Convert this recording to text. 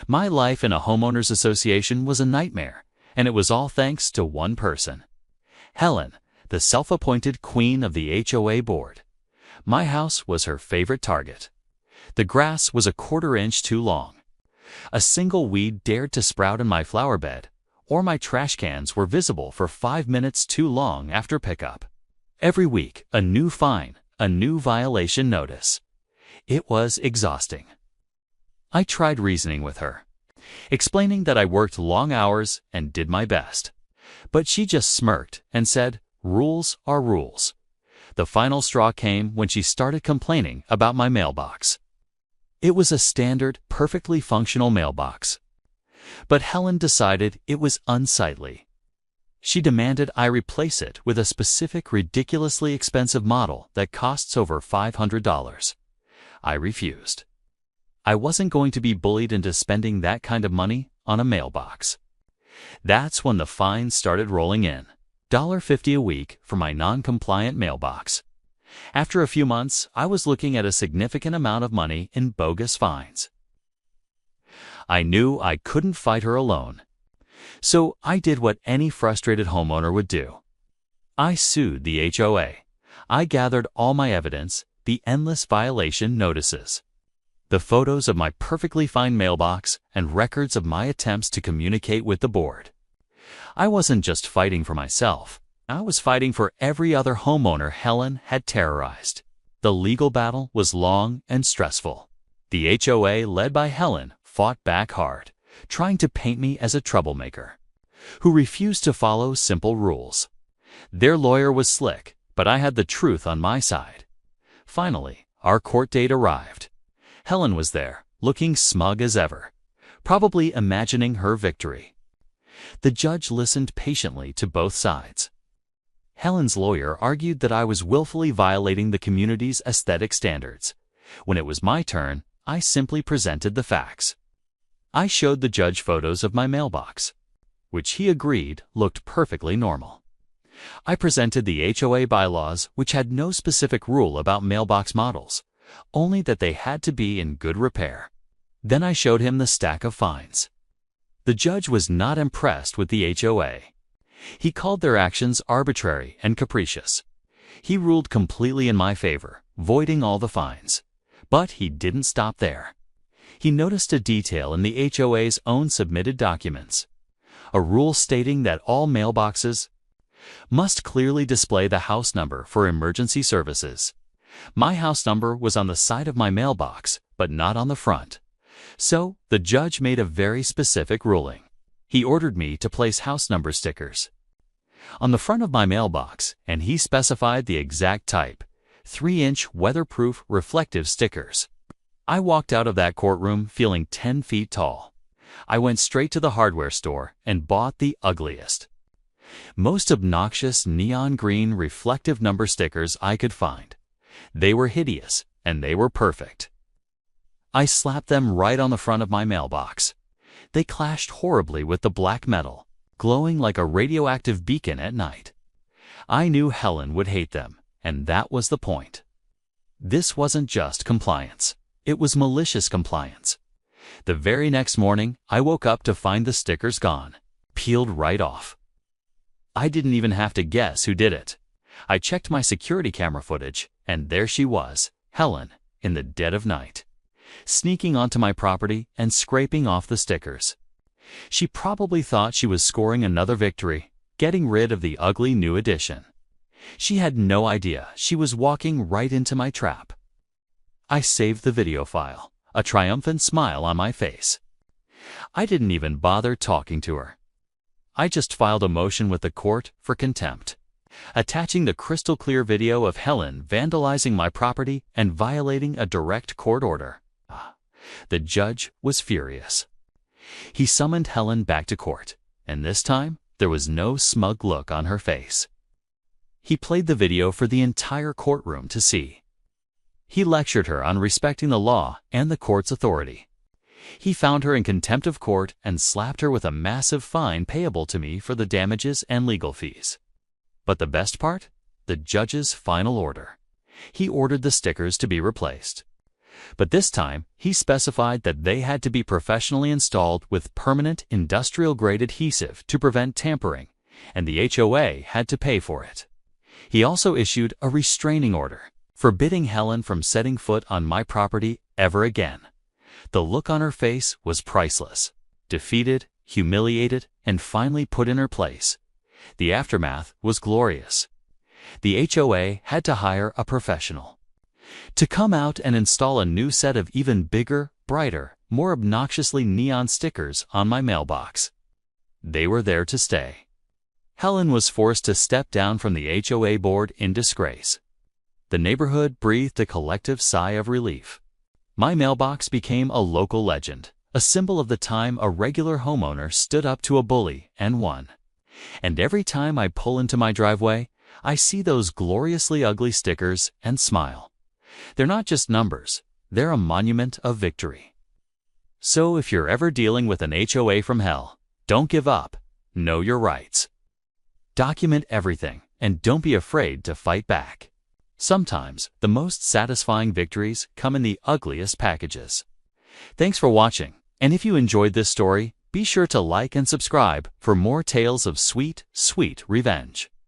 My life in a homeowners association was a nightmare, and it was all thanks to one person. Helen, the self-appointed queen of the HOA board. My house was her favorite target. The grass was a quarter-inch too long. A single weed dared to sprout in my flower bed, or my trash cans were visible for 5 minutes too long after pickup. Every week, a new fine, a new violation notice. It was exhausting. I tried reasoning with her, explaining that I worked long hours and did my best. But she just smirked and said, "Rules are rules." The final straw came when she started complaining about my mailbox. It was a standard, perfectly functional mailbox. But Helen decided it was unsightly. She demanded I replace it with a specific ridiculously expensive model that costs over $500. I refused. I wasn't going to be bullied into spending that kind of money on a mailbox. That's when the fines started rolling in. $50 a week for my non-compliant mailbox. After a few months, I was looking at a significant amount of money in bogus fines. I knew I couldn't fight her alone. So I did what any frustrated homeowner would do. I sued the HOA. I gathered all my evidence, the endless violation notices, the photos of my perfectly fine mailbox, and records of my attempts to communicate with the board. I wasn't just fighting for myself. I was fighting for every other homeowner Helen had terrorized. The legal battle was long and stressful. The HOA, led by Helen, fought back hard, trying to paint me as a troublemaker who refused to follow simple rules. Their lawyer was slick, but I had the truth on my side. Finally, our court date arrived. Helen was there, looking smug as ever, probably imagining her victory. The judge listened patiently to both sides. Helen's lawyer argued that I was willfully violating the community's aesthetic standards. When it was my turn, I simply presented the facts. I showed the judge photos of my mailbox, which he agreed looked perfectly normal. I presented the HOA bylaws, which had no specific rule about mailbox models, only that they had to be in good repair. Then I showed him the stack of fines. The judge was not impressed with the HOA. He called their actions arbitrary and capricious. He ruled completely in my favor, voiding all the fines. But he didn't stop there. He noticed a detail in the HOA's own submitted documents, a rule stating that all mailboxes must clearly display the house number for emergency services. My house number was on the side of my mailbox, but not on the front. So, the judge made a very specific ruling. He ordered me to place house number stickers on the front of my mailbox, and he specified the exact type: 3-inch weatherproof reflective stickers. I walked out of that courtroom feeling 10 feet tall. I went straight to the hardware store and bought the ugliest, most obnoxious neon green reflective number stickers I could find. They were hideous, and they were perfect. I slapped them right on the front of my mailbox. They clashed horribly with the black metal, glowing like a radioactive beacon at night. I knew Helen would hate them, and that was the point. This wasn't just compliance. It was malicious compliance. The very next morning, I woke up to find the stickers gone, peeled right off. I didn't even have to guess who did it. I checked my security camera footage, and there she was, Helen, in the dead of night, sneaking onto my property and scraping off the stickers. She probably thought she was scoring another victory, getting rid of the ugly new addition. She had no idea she was walking right into my trap. I saved the video file, a triumphant smile on my face. I didn't even bother talking to her. I just filed a motion with the court for contempt, attaching the crystal clear video of Helen vandalizing my property and violating a direct court order. The judge was furious. He summoned Helen back to court, and this time there was no smug look on her face. He played the video for the entire courtroom to see. He lectured her on respecting the law and the court's authority. He found her in contempt of court and slapped her with a massive fine payable to me for the damages and legal fees. But the best part? The judge's final order. He ordered the stickers to be replaced. But this time, he specified that they had to be professionally installed with permanent industrial-grade adhesive to prevent tampering, and the HOA had to pay for it. He also issued a restraining order, forbidding Helen from setting foot on my property ever again. The look on her face was priceless. Defeated, humiliated, and finally put in her place. The aftermath was glorious. The HOA had to hire a professional to come out and install a new set of even bigger, brighter, more obnoxiously neon stickers on my mailbox. They were there to stay. Helen was forced to step down from the HOA board in disgrace. The neighborhood breathed a collective sigh of relief. My mailbox became a local legend, a symbol of the time a regular homeowner stood up to a bully and won. And every time I pull into my driveway, I see those gloriously ugly stickers and smile. They're not just numbers, they're a monument of victory. So if you're ever dealing with an HOA from hell, don't give up. Know your rights. Document everything, and don't be afraid to fight back. Sometimes, the most satisfying victories come in the ugliest packages. Thanks for watching, and if you enjoyed this story, be sure to like and subscribe for more tales of sweet, sweet revenge.